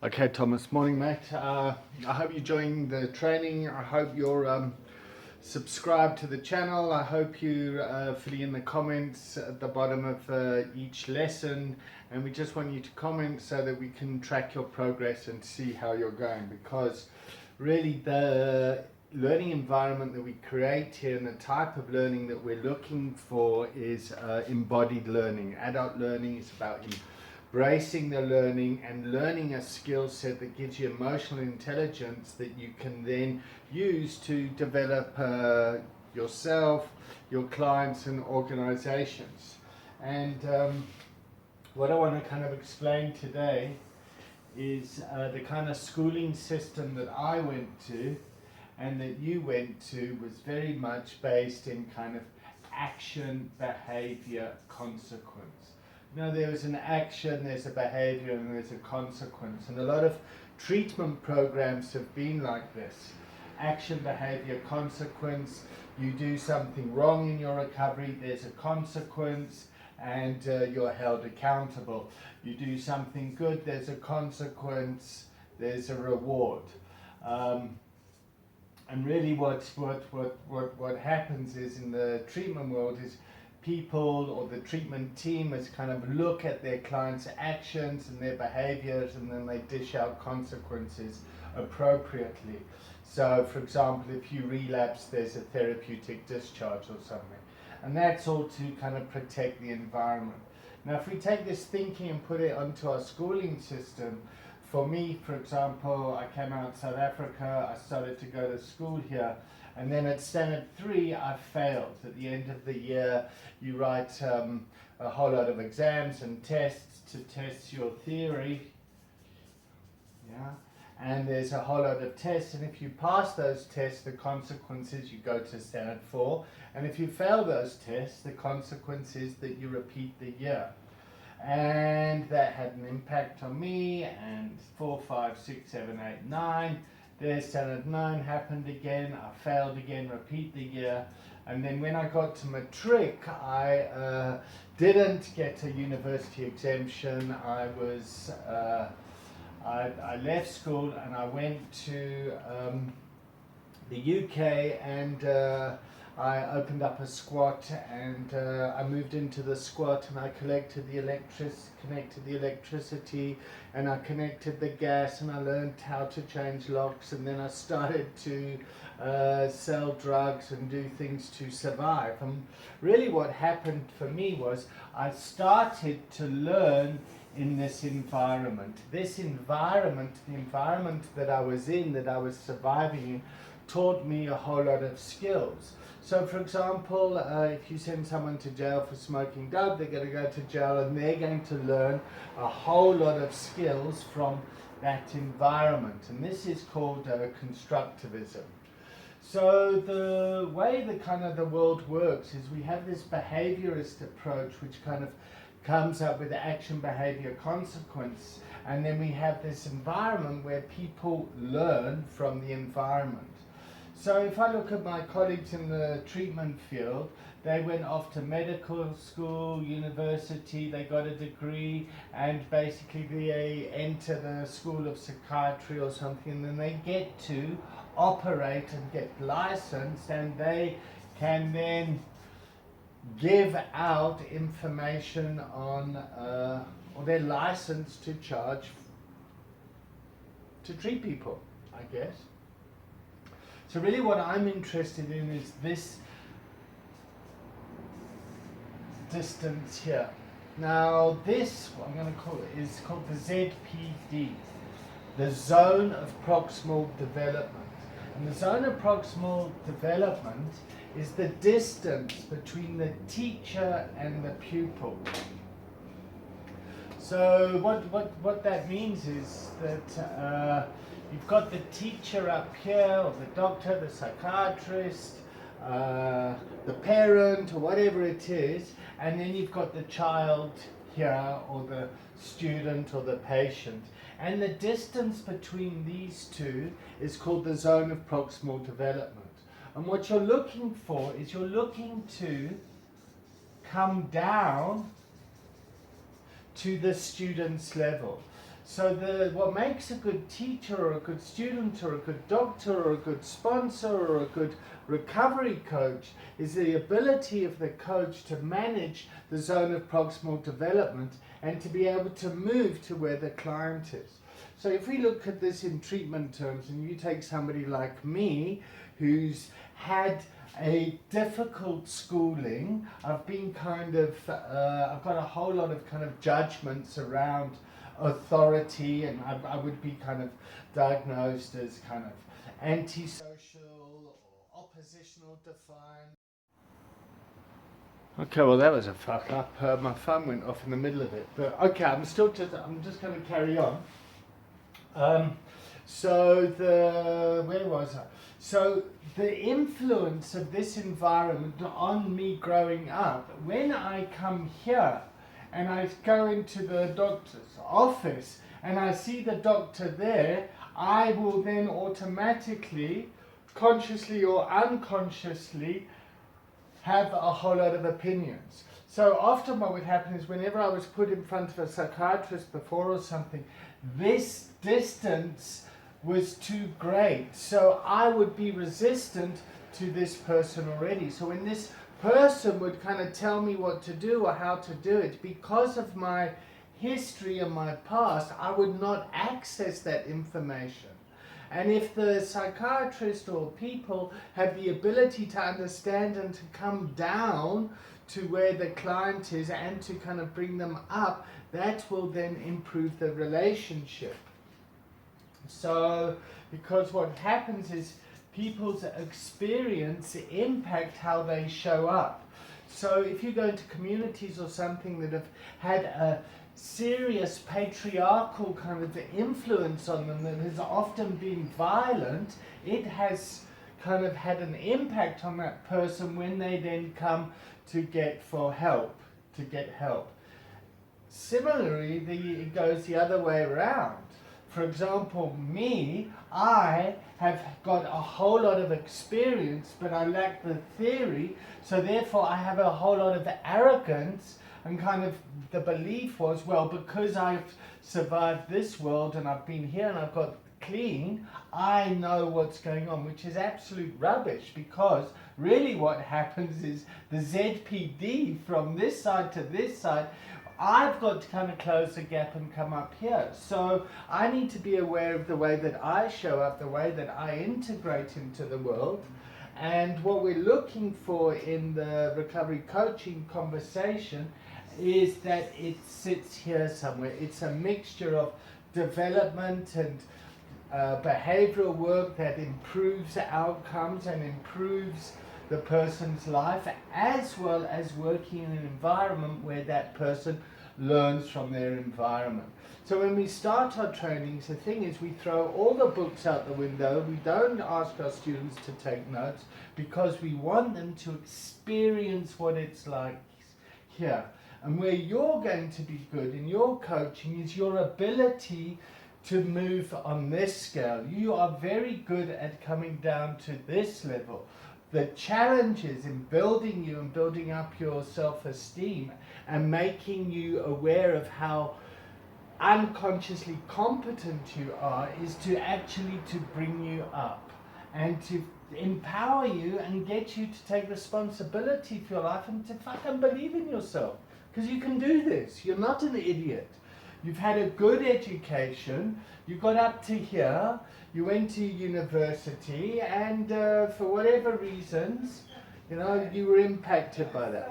Okay, Thomas. Morning, mate. I hope you're enjoying the training. I hope you're subscribed to the channel. I hope you fill in the comments at the bottom of each lesson, and we just want you to comment so that we can track your progress and see how you're going, because really the learning environment that we create here and the type of learning that we're looking for is embodied learning. Adult learning is about embracing the learning and learning a skill set that gives you emotional intelligence that you can then use to develop yourself, your clients and organizations. And what I want to kind of explain today is the kind of schooling system that I went to and that you went to was very much based in kind of action, behavior, consequence. You know, there was an action, there's a behavior, and there's a consequence. And a lot of treatment programs have been like this. Action, behavior, consequence. You do something wrong in your recovery, there's a consequence, and you're held accountable. You do something good, there's a consequence, there's a reward. And really what happens is in the treatment world is people or the treatment team is kind of look at their clients' actions and their behaviors, and then they dish out consequences appropriately. So for example, if you relapse, there's a therapeutic discharge or something. And that's all to kind of protect the environment. Now if we take this thinking and put it onto our schooling system, for me, for example, I came out of South Africa, I started to go to school here, and then at standard 3 I failed. At the end of the year you write a whole lot of exams and tests to test your theory, and there's a whole lot of tests, and if you pass those tests, the consequence is you go to standard 4, and if you fail those tests, the consequence is that you repeat the year. And that had an impact on me, and 4, 5, 6, 7, 8, 9. There's standard 9 happened again, I failed again, repeat the year. And then when I got to matric, I didn't get a university exemption. I left school and I went to the UK, and I opened up a squat, and I moved into the squat, and I connected the electricity, and I connected the gas, and I learned how to change locks, and then I started to sell drugs and do things to survive. And really what happened for me was I started to learn in this environment. This environment, the environment that I was in, that I was surviving in, taught me a whole lot of skills. So for example, if you send someone to jail for smoking dope, they're going to go to jail and they're going to learn a whole lot of skills from that environment. And this is called constructivism. So the way the world works is we have this behaviorist approach which kind of comes up with action, behavior, consequence, and then we have this environment where people learn from the environment. So if I look at my colleagues in the treatment field, they went off to medical school, university, they got a degree, and basically they enter the school of psychiatry or something, and then they get to operate and get licensed, and they can then give out information on, or they're licensed to charge to treat people, I guess. So really what I'm interested in is this distance here. Now this, what I'm going to call it, is called the ZPD, the Zone of Proximal Development. And the Zone of Proximal Development is the distance between the teacher and the pupil. So what that means is that you've got the teacher up here, or the doctor, the psychiatrist, the parent, or whatever it is, and then you've got the child here, or the student, or the patient. And the distance between these two is called the zone of proximal development. And what you're looking for is you're looking to come down to the student's level. So what makes a good teacher or a good student or a good doctor or a good sponsor or a good recovery coach is the ability of the coach to manage the zone of proximal development and to be able to move to where the client is. So if we look at this in treatment terms, and you take somebody like me who's had a difficult schooling, I've been I've got a whole lot of kind of judgments around authority, and I would be kind of diagnosed as kind of antisocial or oppositional defiant. Okay, well that was a fuck up. My phone went off in the middle of it, but okay, I'm just going to carry on. Where was I? So the influence of this environment on me growing up, when I come here and I go into the doctor's office and I see the doctor there, I will then automatically, consciously or unconsciously, have a whole lot of opinions. So often what would happen is whenever I was put in front of a psychiatrist before or something, this distance was too great. So I would be resistant to this person already. So when this person would kind of tell me what to do or how to do it, because of my history and my past, I would not access that information. And if the psychiatrist or people have the ability to understand and to come down to where the client is and to kind of bring them up, that will then improve the relationship. So, because what happens is people's experience impact how they show up. So if you go into communities or something that have had a serious patriarchal kind of influence on them that has often been violent, it has kind of had an impact on that person when they then come to get help. Similarly, it goes the other way around. For example, I have got a whole lot of experience, but I lack the theory, so therefore I have a whole lot of arrogance, and kind of the belief was, well, because I've survived this world and I've been here and I've got clean, I know what's going on, which is absolute rubbish, because really what happens is the ZPD from this side to this side, I've got to kind of close the gap and come up here. So I need to be aware of the way that I show up, the way that I integrate into the world. And what we're looking for in the recovery coaching conversation is that it sits here somewhere. It's a mixture of development and behavioral work that improves outcomes and improves the person's life, as well as working in an environment where that person learns from their environment. So when we start our trainings, the thing is we throw all the books out the window. We don't ask our students to take notes because we want them to experience what it's like here. And where you're going to be good in your coaching is your ability to move on this scale. You are very good at coming down to this level. The challenge is in building you and building up your self-esteem and making you aware of how unconsciously competent you are, is to actually to bring you up and to empower you and get you to take responsibility for your life and to fucking believe in yourself. Because you can do this. You're not an idiot. You've had a good education. You got up to here. You went to university, and for whatever reasons, you were impacted by that.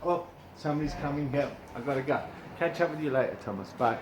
Oh, somebody's coming here. I've got to go. Catch up with you later, Thomas. Bye.